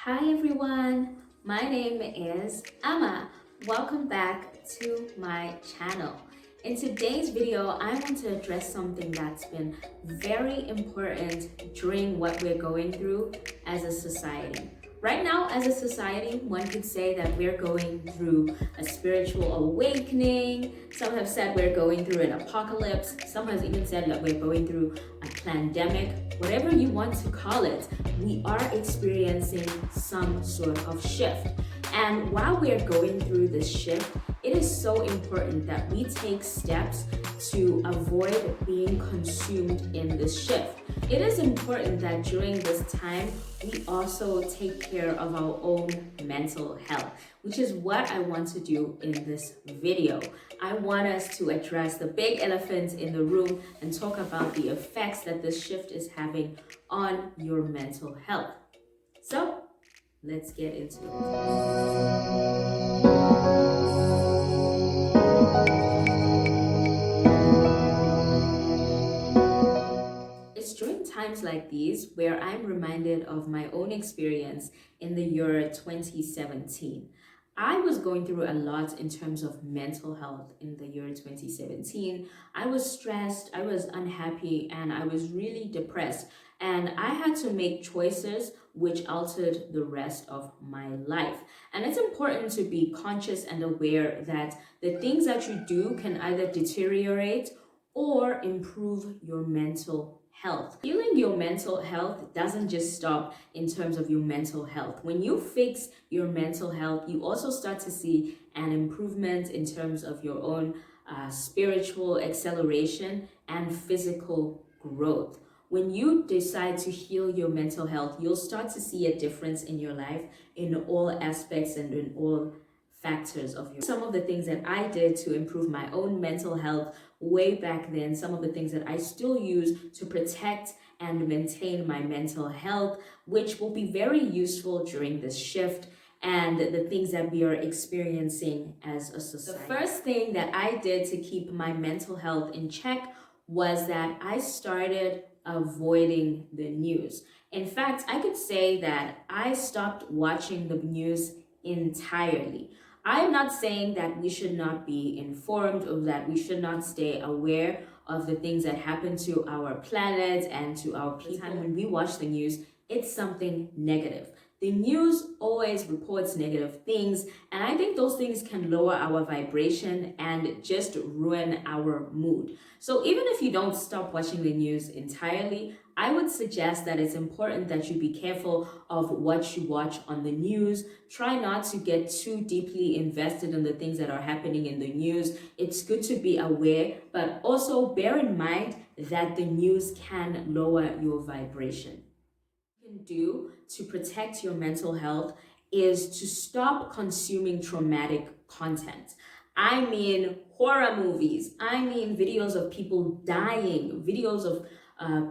Hi everyone, my name is Emma. Welcome back to my channel. In today's video, I want to address something that's been very important during what we're going through as a society. Right now, as a society, one could say that we're going through a spiritual awakening. Some have said we're going through an apocalypse. Some have even said that we're going through a pandemic. Whatever you want to call it, we are experiencing some sort of shift. And while we are going through this shift, it is so important that we take steps to avoid being consumed in this shift. It is important that during this time, we also take care of our own mental health, which is what I want to do in this video. I want us to address the big elephant in the room and talk about the effects that this shift is having on your mental health. So, let's get into it. It's during times like these where I'm reminded of my own experience in the year 2017. I was going through a lot in terms of mental health in the year 2017. I was stressed, I was unhappy, and I was really depressed. And I had to make choices which altered the rest of my life. And it's important to be conscious and aware that the things that you do can either deteriorate or improve your mental health. Healing your mental health doesn't just stop in terms of your mental health. When you fix your mental health, you also start to see an improvement in terms of your own spiritual acceleration and physical growth. When you decide to heal your mental health, you'll start to see a difference in your life in all aspects and in all factors of your. Some of the things that I did to improve my own mental health way back then, some of the things that I still use to protect and maintain my mental health, which will be very useful during this shift and the things that we are experiencing as a society. The first thing that I did to keep my mental health in check was that I started avoiding the news. In fact, I could say that I stopped watching the news entirely. I'm not saying that we should not be informed or that we should not stay aware of the things that happen to our planet and to our people. The time when we watch the news, it's something negative. The news always reports negative things, and I think those things can lower our vibration and just ruin our mood. So even if you don't stop watching the news entirely, I would suggest that it's important that you be careful of what you watch on the news. Try not to get too deeply invested in the things that are happening in the news. It's good to be aware, but also bear in mind that the news can lower your vibration. What you can do to protect your mental health is to stop consuming traumatic content. I mean horror movies, I mean videos of people dying, videos of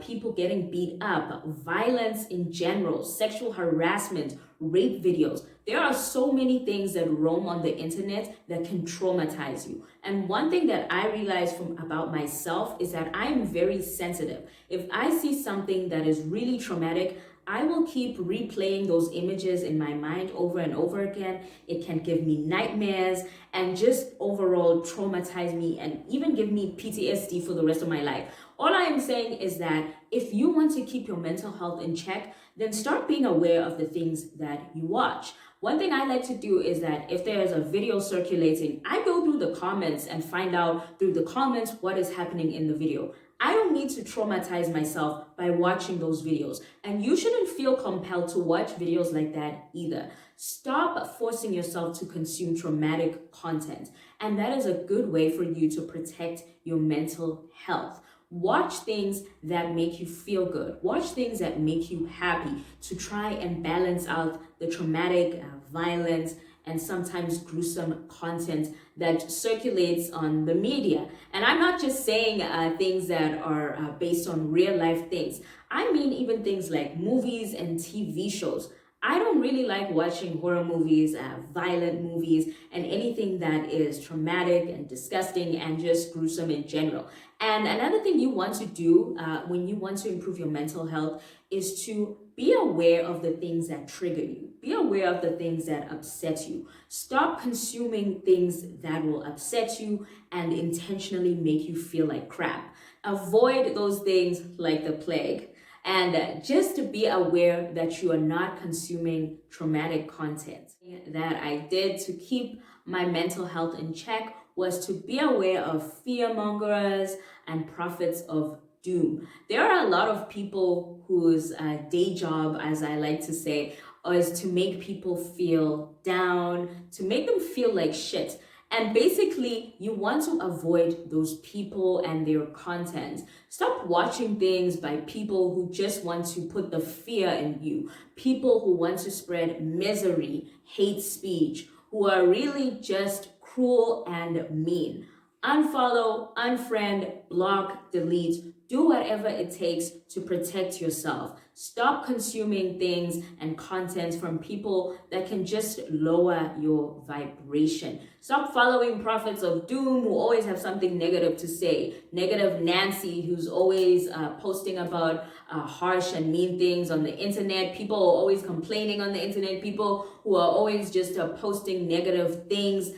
people getting beat up, violence in general, sexual harassment, rape videos. There are so many things that roam on the internet that can traumatize you. And one thing that I realized about myself is that I am very sensitive. If I see something that is really traumatic, I will keep replaying those images in my mind over and over again. It can give me nightmares and just overall traumatize me and even give me PTSD for the rest of my life. All I am saying is that if you want to keep your mental health in check, then start being aware of the things that you watch. One thing I like to do is that if there's a video circulating, I go through the comments and find out through the comments what is happening in the video. I don't need to traumatize myself by watching those videos. And you shouldn't feel compelled to watch videos like that either. Stop forcing yourself to consume traumatic content. And that is a good way for you to protect your mental health. Watch things that make you feel good. Watch things that make you happy to try and balance out the traumatic, violent, and sometimes gruesome content that circulates on the media. And I'm not just saying things that are based on real life things. I mean even things like movies and TV shows. I don't really like watching horror movies, violent movies, and anything that is traumatic and disgusting and just gruesome in general. And another thing you want to do when you want to improve your mental health is to be aware of the things that trigger you. Be aware of the things that upset you. Stop consuming things that will upset you and intentionally make you feel like crap. Avoid those things like the plague. And just to be aware that you are not consuming traumatic content. That I did to keep my mental health in check was to be aware of fear mongers and prophets of doom. There are a lot of people whose day job, as I like to say, is to make people feel down, to make them feel like shit. And basically, you want to avoid those people and their content. Stop watching things by people who just want to put the fear in you, people who want to spread misery, hate speech, who are really just cruel and mean. Unfollow, unfriend, block, delete. Do whatever it takes to protect yourself. Stop consuming things and content from people that can just lower your vibration. Stop following prophets of doom who always have something negative to say. Negative Nancy, who's always posting about harsh and mean things on the internet. People are always complaining on the internet. People who are always just posting negative things,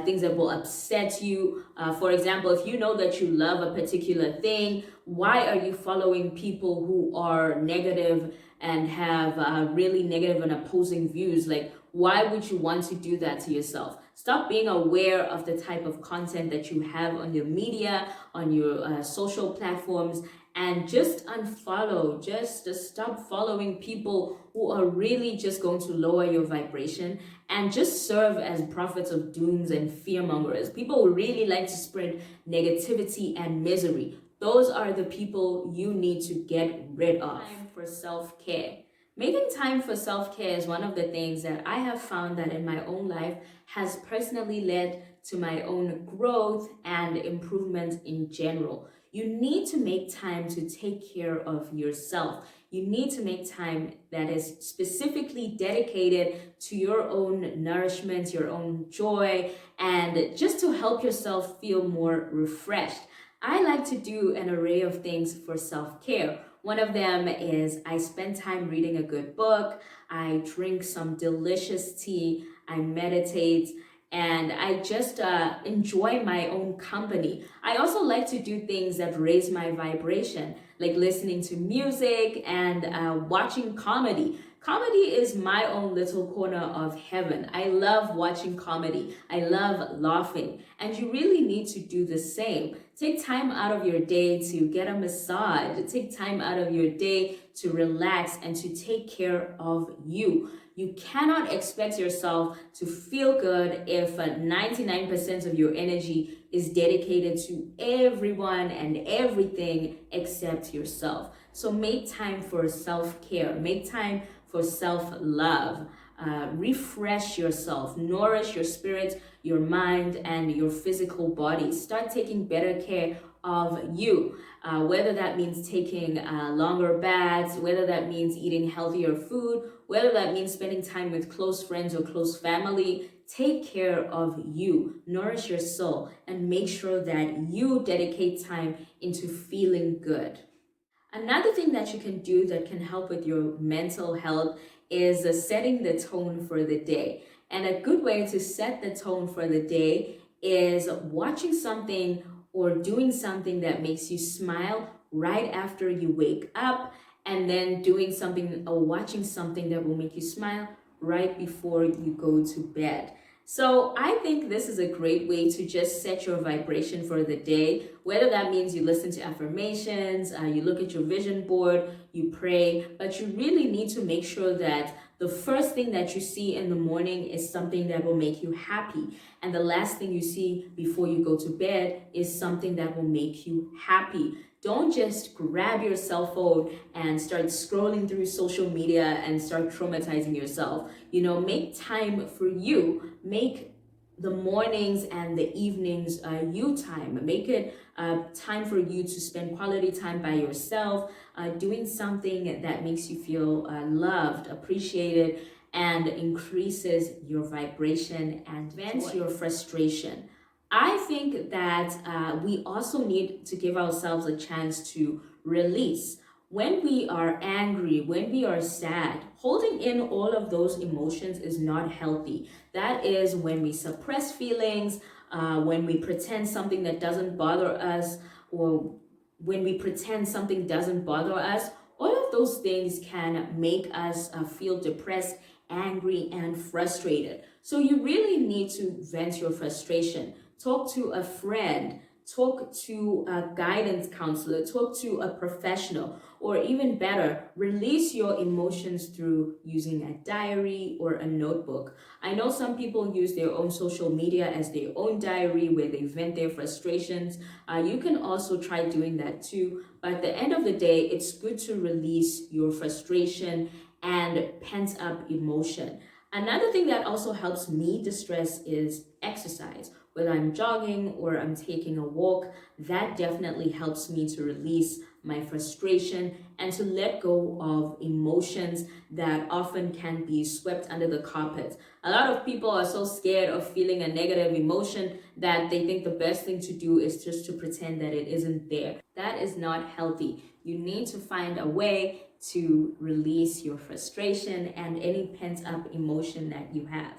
things that will upset you. For example, if you know that you love a particular thing, why are you following people who are negative and have really negative and opposing views? Like, why would you want to do that to yourself? Stop being aware of the type of content that you have on your media, on your social platforms, and just unfollow. Just stop following people who are really just going to lower your vibration and just serve as prophets of dooms and fearmongers. People who really like to spread negativity and misery. Those are the people you need to get rid of. Time for self-care. Making time for self-care is one of the things that I have found that in my own life has personally led to my own growth and improvement in general. You need to make time to take care of yourself. You need to make time that is specifically dedicated to your own nourishment, your own joy, and just to help yourself feel more refreshed. I like to do an array of things for self-care. One of them is I spend time reading a good book, I drink some delicious tea, I meditate, and I just enjoy my own company. I also like to do things that raise my vibration, like listening to music and watching comedy. Comedy is my own little corner of heaven. I love watching comedy. I love laughing. And you really need to do the same. Take time out of your day to get a massage. Take time out of your day to relax and to take care of you. You cannot expect yourself to feel good if 99% of your energy is dedicated to everyone and everything except yourself. So make time for self-care. Make time for self-love. Refresh yourself, nourish your spirit, your mind, and your physical body. Start taking better care of you, whether that means taking longer baths, whether that means eating healthier food, whether that means spending time with close friends or close family. Take care of you, nourish your soul, and make sure that you dedicate time into feeling good. Another thing that you can do that can help with your mental health is setting the tone for the day. And a good way to set the tone for the day is watching something or doing something that makes you smile right after you wake up, and then doing something or watching something that will make you smile right before you go to bed. So I think this is a great way to just set your vibration for the day, whether that means you listen to affirmations, you look at your vision board, you pray, but you really need to make sure that the first thing that you see in the morning is something that will make you happy. And the last thing you see before you go to bed is something that will make you happy. Don't just grab your cell phone and start scrolling through social media and start traumatizing yourself. Make time for you. Make the mornings and the evenings you time. Make it time for you to spend quality time by yourself, doing something that makes you feel loved, appreciated, and increases your vibration and vents your frustration. I think that we also need to give ourselves a chance to release. When we are angry, when we are sad, holding in all of those emotions is not healthy. That is when we suppress feelings, when we pretend something that doesn't bother us, or when we pretend something doesn't bother us. All of those things can make us feel depressed, angry, and frustrated. So you really need to vent your frustration. Talk to a friend, talk to a guidance counselor, talk to a professional, or even better, release your emotions through using a diary or a notebook. I know some people use their own social media as their own diary where they vent their frustrations. You can also try doing that too. But at the end of the day, it's good to release your frustration and pent up emotion. Another thing that also helps me distress is exercise. Whether I'm jogging or I'm taking a walk, that definitely helps me to release my frustration and to let go of emotions that often can be swept under the carpet. A lot of people are so scared of feeling a negative emotion that they think the best thing to do is just to pretend that it isn't there. That is not healthy. You need to find a way to release your frustration and any pent up emotion that you have.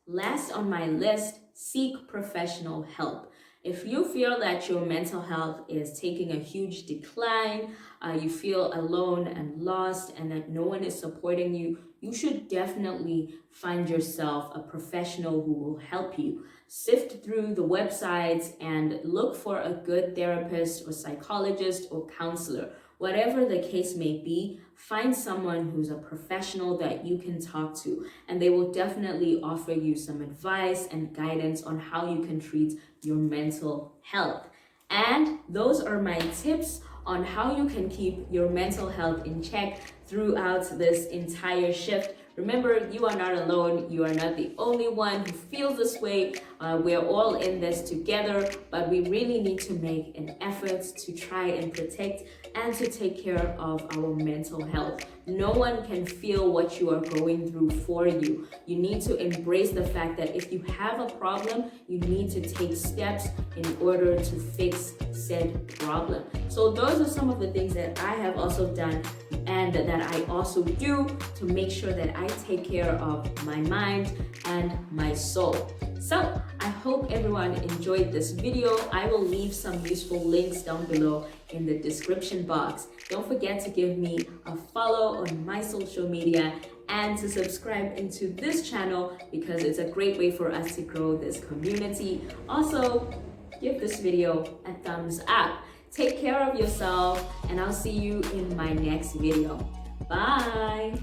Last on my list, seek professional help. If you feel that your mental health is taking a huge decline, you feel alone and lost, and that no one is supporting you, you should definitely find yourself a professional who will help you. Sift through the websites and look for a good therapist or psychologist or counselor. Whatever the case may be, find someone who's a professional that you can talk to, and they will definitely offer you some advice and guidance on how you can treat your mental health. And those are my tips on how you can keep your mental health in check throughout this entire shift. Remember, you are not alone. You are not the only one who feels this way. We're all in this together, but we really need to make an effort to try and protect and to take care of our mental health. No one can feel what you are going through for you. You need to embrace the fact that if you have a problem, you need to take steps in order to fix said problem. So those are some of the things that I have also done and that I also do to make sure that I take care of my mind and my soul. So I hope everyone enjoyed this video. I will leave some useful links down below in the description box. Don't forget to give me a follow on my social media and to subscribe into this channel because it's a great way for us to grow this community. Also, give this video a thumbs up. Take care of yourself, and I'll see you in my next video. Bye!